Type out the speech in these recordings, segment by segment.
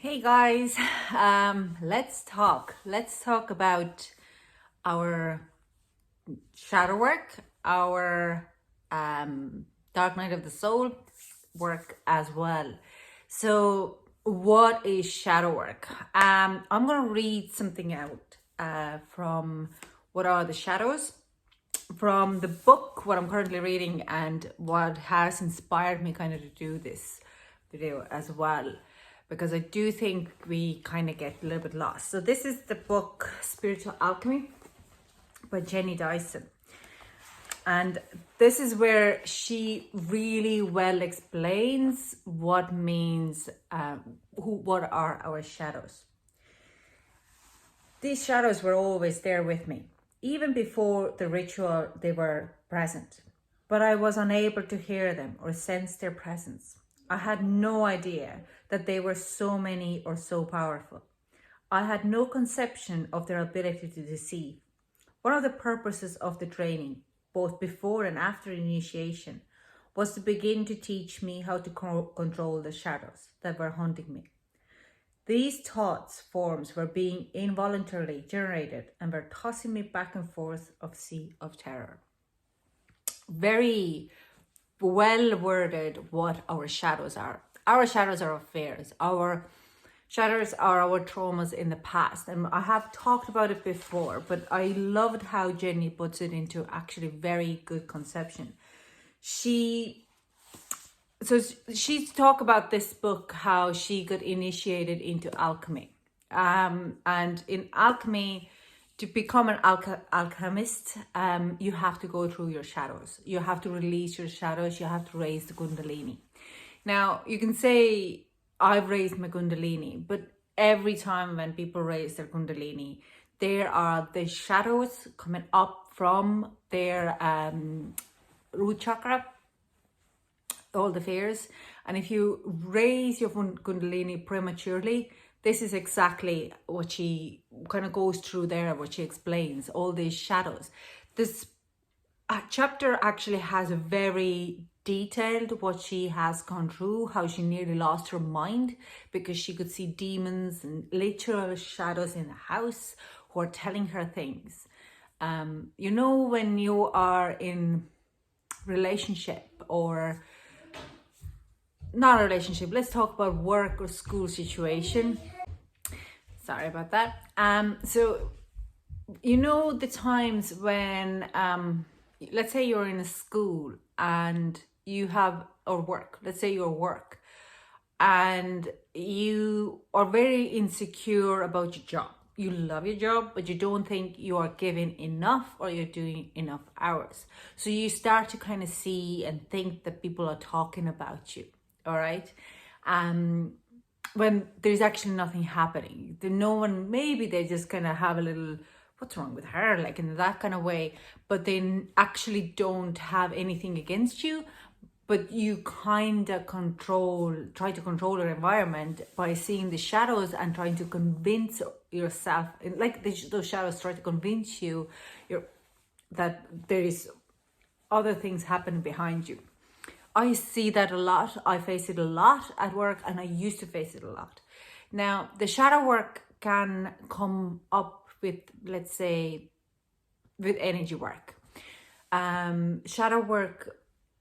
Hey guys, let's talk. Let's talk about our shadow work, our dark night of the soul work as well. So, what is shadow work? I'm gonna read something out from What Are the Shadows from the book, what I'm currently reading, and what has inspired me kind of to do this video as well, because I do think we kind of get a little bit lost. So this is the book Spiritual Alchemy by Jenny Dyson, and this is where she really well explains what means what are our shadows. These shadows were always there with me. Even before the ritual, they were present, but I was unable to hear them or sense their presence. I had no idea that they were so many or so powerful. I had no conception of their ability to deceive. One of the purposes of the training, both before and after initiation, was to begin to teach me how to control the shadows that were haunting me. These thoughts forms were being involuntarily generated and were tossing me back and forth of sea of terror. Very well worded what our shadows are. Our shadows are our fears. Our shadows are our traumas in the past. And I have talked about it before, but I loved how Jenny puts it into actually very good conception. She's talk about this book, how she got initiated into alchemy. And in alchemy, to become an alchemist, you have to go through your shadows. You have to release your shadows. You have to raise the Kundalini. Now, you can say, I've raised my Kundalini, but every time when people raise their Kundalini, there are the shadows coming up from their root chakra, all the fears. And if you raise your Kundalini prematurely, this is exactly what she kind of goes through there, what she explains, all these shadows. This chapter actually has a very detailed what she has gone through, how she nearly lost her mind because she could see demons and literal shadows in the house who are telling her things. When you are in relationship or not a relationship, let's talk about work or school situation. Sorry about that. So the times when let's say you're in a school and you have or work, let's say your work, and you are very insecure about your job. You love your job, but you don't think you are giving enough or you're doing enough hours. So you start to kind of see and think that people are talking about you. All right. When there's actually nothing happening, no one, maybe they just kind of have a little, what's wrong with her, like in that kind of way, but they actually don't have anything against you, but you kind of try to control your environment by seeing the shadows and trying to convince yourself, like those shadows try to convince you that there is other things happening behind you. I see that a lot. I face it a lot at work, and I used to face it a lot. Now, the shadow work can come up with, let's say, with energy work. Shadow work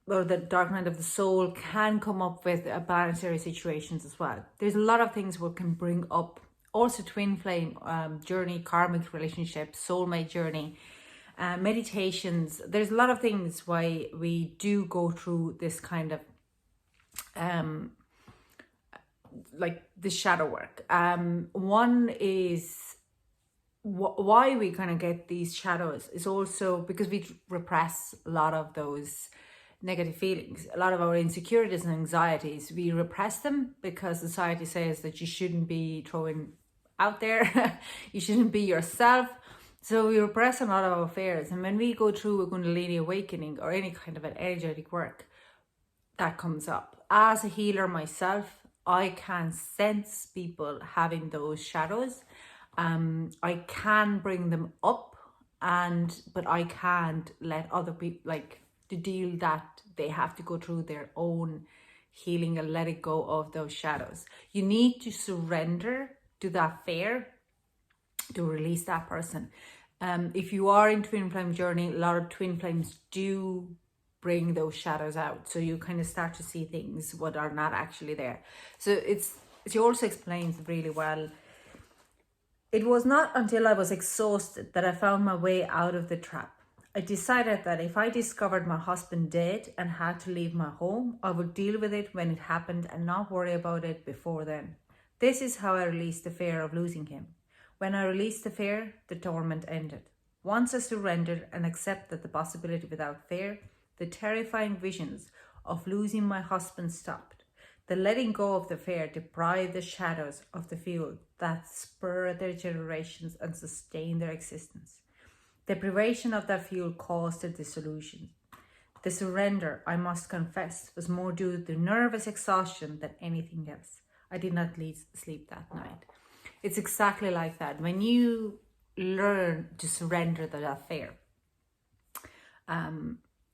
or the dark night of the soul can come up with planetary situations as well. There's a lot of things we can bring up. Also, twin flame journey, karmic relationships, soulmate journey. Meditations, there's a lot of things why we do go through this kind of like the shadow work. One is why we kind of get these shadows is also because we repress a lot of those negative feelings, a lot of our insecurities and anxieties. We repress them because society says that you shouldn't be throwing out there, you shouldn't be yourself. So we repress a lot of our fears. And when we go through a Kundalini awakening or any kind of an energetic work, that comes up. As a healer myself, I can sense people having those shadows. I can bring them up, but I can't let other people, like, to deal that they have to go through their own healing and letting go of those shadows. You need to surrender to that fear to release that person. If you are in twin flame journey, a lot of twin flames do bring those shadows out, so you kind of start to see things what are not actually there. So she also explains really well. It was not until I was exhausted that I found my way out of the trap. I decided that if I discovered my husband dead and had to leave my home, I would deal with it when it happened and not worry about it before then. This is how I released the fear of losing him. When I released the fear, the torment ended. Once I surrendered and accepted the possibility without fear, the terrifying visions of losing my husband stopped. The letting go of the fear deprived the shadows of the fuel that spur their generations and sustain their existence. The privation of that fuel caused a dissolution. The surrender, I must confess, was more due to nervous exhaustion than anything else. I did not sleep that night. It's exactly like that. When you learn to surrender to that fear,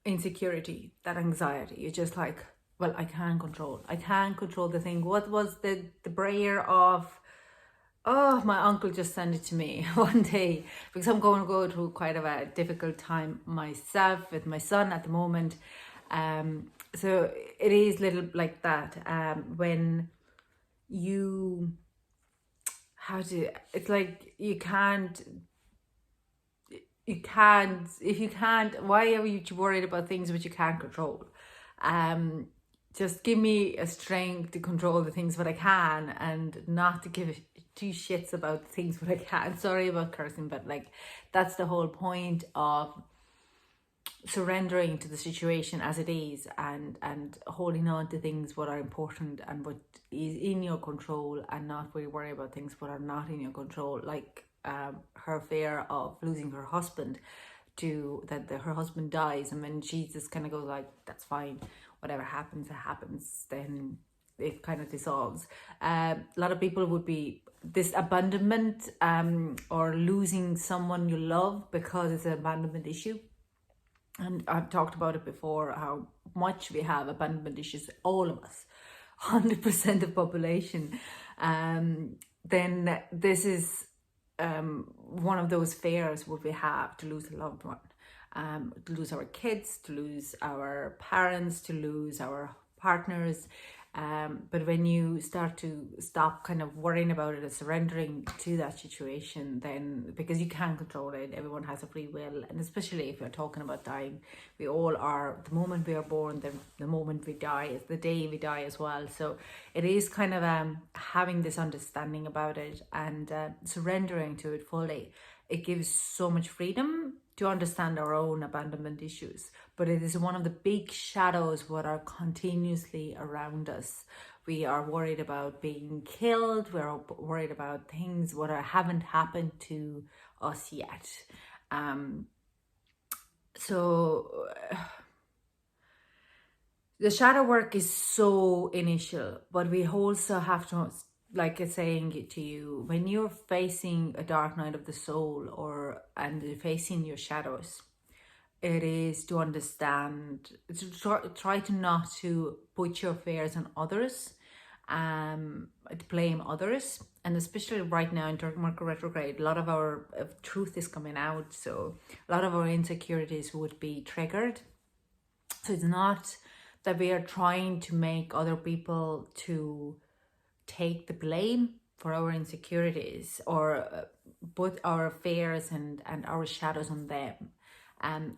insecurity, that anxiety, you're just like, well, I can't control the thing. What was the prayer of, oh, my uncle just sent it to me one day, because I'm going to go through quite a difficult time myself with my son at the moment. So it is little like that. When you, it's like you can't, if you can't, why are you worried about things which you can't control? Just give me a strength to control the things that I can and not to give two shits about the things that I can't. Sorry about cursing, but like that's the whole point of surrendering to the situation as it is, and holding on to things what are important and what is in your control, and not really worry about things what are not in your control, like her fear of losing her husband, to that her husband dies, and when she just kind of goes like, that's fine, whatever happens, it happens, then it kind of dissolves. A lot of people would be this abandonment or losing someone you love because it's an abandonment issue. And I've talked about it before, how much we have abandonment issues, all of us, 100% of population. Then this is one of those fears what we have, to lose a loved one, to lose our kids, to lose our parents, to lose our partners. But when you start to stop kind of worrying about it and surrendering to that situation, then, because you can't control it, everyone has a free will, and especially if you're talking about dying, we all are, the moment we are born, the moment we die is the day we die as well. So it is kind of having this understanding about it and surrendering to it fully. It gives so much freedom to understand our own abandonment issues, but it is one of the big shadows what are continuously around us. We are worried about being killed. We're worried about things what haven't happened to us yet. So the shadow work is so initial, but we also have to, like it's saying to you, when you're facing a dark night of the soul and you're facing your shadows, it is to understand, to try to not to put your fears on others, to blame others. And especially right now in Dark Mercury retrograde, a lot of our truth is coming out, so a lot of our insecurities would be triggered. So it's not that we are trying to make other people to take the blame for our insecurities or put our fears and our shadows on them.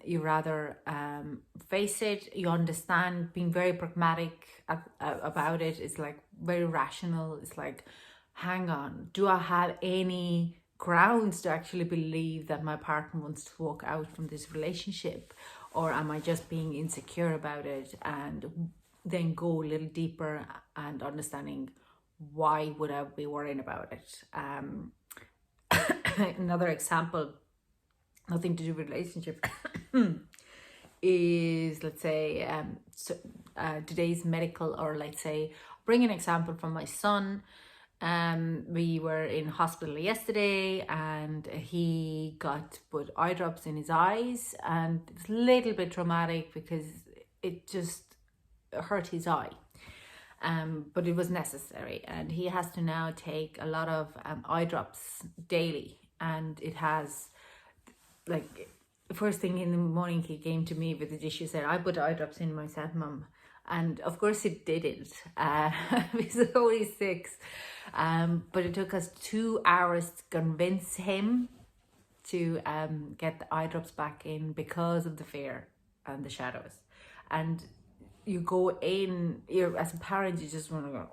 You rather face it, you understand, being very pragmatic about it. It's like very rational. It's like, hang on, do I have any grounds to actually believe that my partner wants to walk out from this relationship, or am I just being insecure about it? And then go a little deeper and understanding, why would I be worrying about it? Another example, nothing to do with relationship, is, let's say, today's medical, or let's say, bring an example from my son. We were in hospital yesterday and he got put eye drops in his eyes, and it's a little bit traumatic because it just hurt his eye. but it was necessary, and he has to now take a lot of eye drops daily. And it has, like, first thing in the morning he came to me with the issue, said, I put eye drops in myself, mum. And of course it didn't, he's only 6, but it took us 2 hours to convince him to get the eye drops back in because of the fear and the shadows. And you go in, you're, as a parent, you just want to go,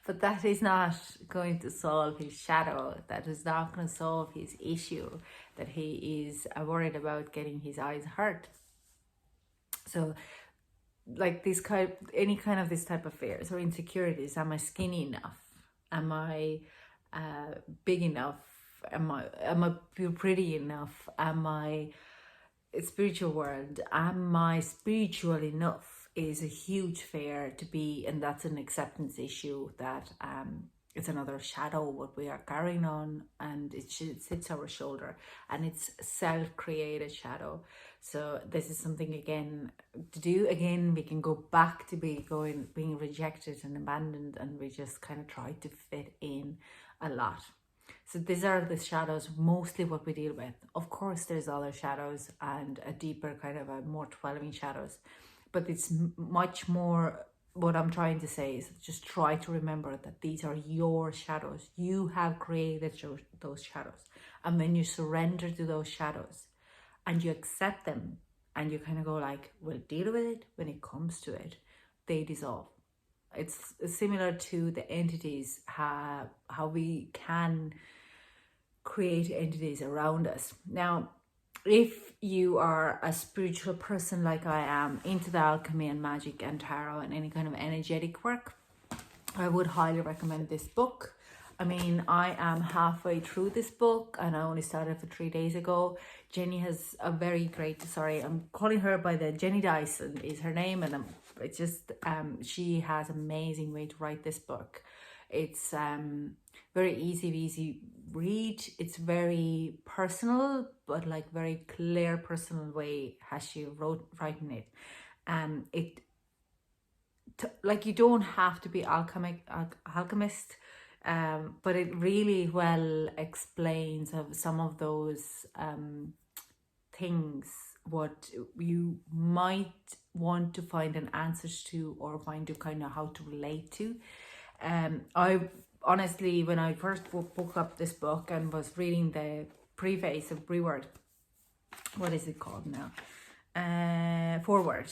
but that is not going to solve his shadow. That is not going to solve his issue, that he is worried about getting his eyes hurt. So, like, this kind, any kind of this type of fears or insecurities: am I skinny enough? Am I big enough? Am I pretty enough? Am I spiritual world? Am I spiritual enough? Is a huge fear to be, and that's an acceptance issue. That it's another shadow what we are carrying on, and it sits our shoulder, and it's self-created shadow. So this is something again to do. Again, we can go back to being rejected and abandoned, and we just kind of try to fit in a lot. So these are the shadows, mostly what we deal with. Of course, there's other shadows and a deeper kind of a more dwelling shadows, but it's much more. What I'm trying to say is just try to remember that these are your shadows. You have created those shadows. And when you surrender to those shadows and you accept them and you kind of go like, we'll deal with it when it comes to it, they dissolve. It's similar to the entities, how we can create entities around us. Now, if you are a spiritual person like I am, into the alchemy and magic and tarot and any kind of energetic work, I would highly recommend this book. I mean, I am halfway through this book and I only started for 3 days ago. Jenny has a very great, sorry, I'm calling her by the Jenny Dyson is her name, and it's just, she has amazing way to write this book. It's very easy read. It's very personal, but like very clear personal way has she writing it. Like, you don't have to be alchemist, but it really well explains of some of those things what you might want to find an answers to, or find to kind of how to relate to. I honestly, when I first woke up this book and was reading the preface of Breward, what is it called now? Forward.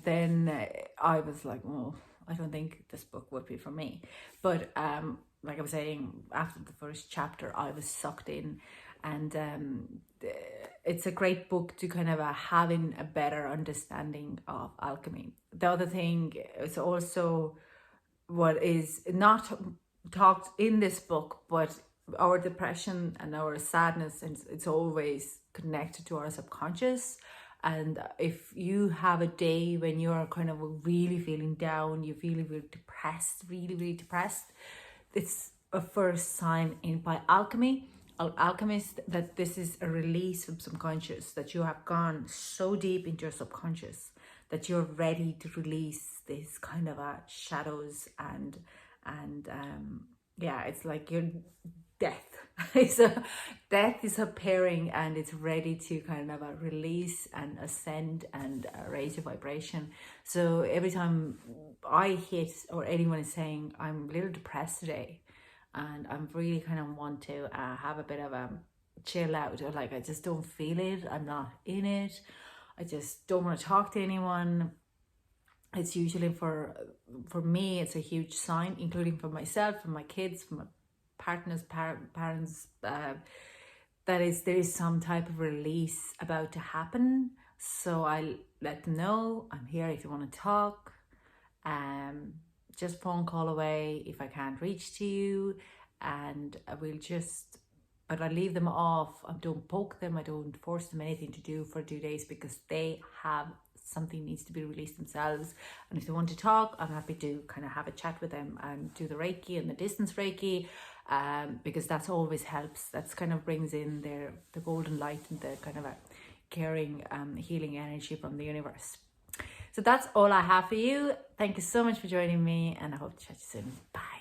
Then I was like, oh, I don't think this book would be for me. But like I was saying, after the first chapter, I was sucked in, and it's a great book to kind of having a better understanding of alchemy. The other thing is also what is not talked in this book, but our depression and our sadness, and it's always connected to our subconscious. And if you have a day when you're kind of really feeling down, you feel really depressed, really depressed, it's a first sign in by Alchemist, that this is a release from subconscious, that you have gone so deep into your subconscious that you're ready to release this kind of shadows and yeah, it's like your death. Death is appearing, and it's ready to kind of release and ascend and raise your vibration. So every time I hit, or anyone is saying, I'm a little depressed today and I'm really kind of want to have a bit of a chill out, or like I just don't feel it, I'm not in it, I just don't want to talk to anyone, it's usually for me, it's a huge sign, including for myself, for my kids, for my partners, parents, that there is some type of release about to happen. So I let them know I'm here if you want to talk. Just phone call away if I can't reach to you, and but I leave them off. I don't poke them, I don't force them anything to do for 2 days, because they have something needs to be released themselves. And if they want to talk, I'm happy to kind of have a chat with them and do the Reiki and the distance Reiki, because that's always helps. That's kind of brings in the golden light and the kind of a caring, healing energy from the universe. So that's all I have for you. Thank you so much for joining me, and I hope to chat to you soon. Bye.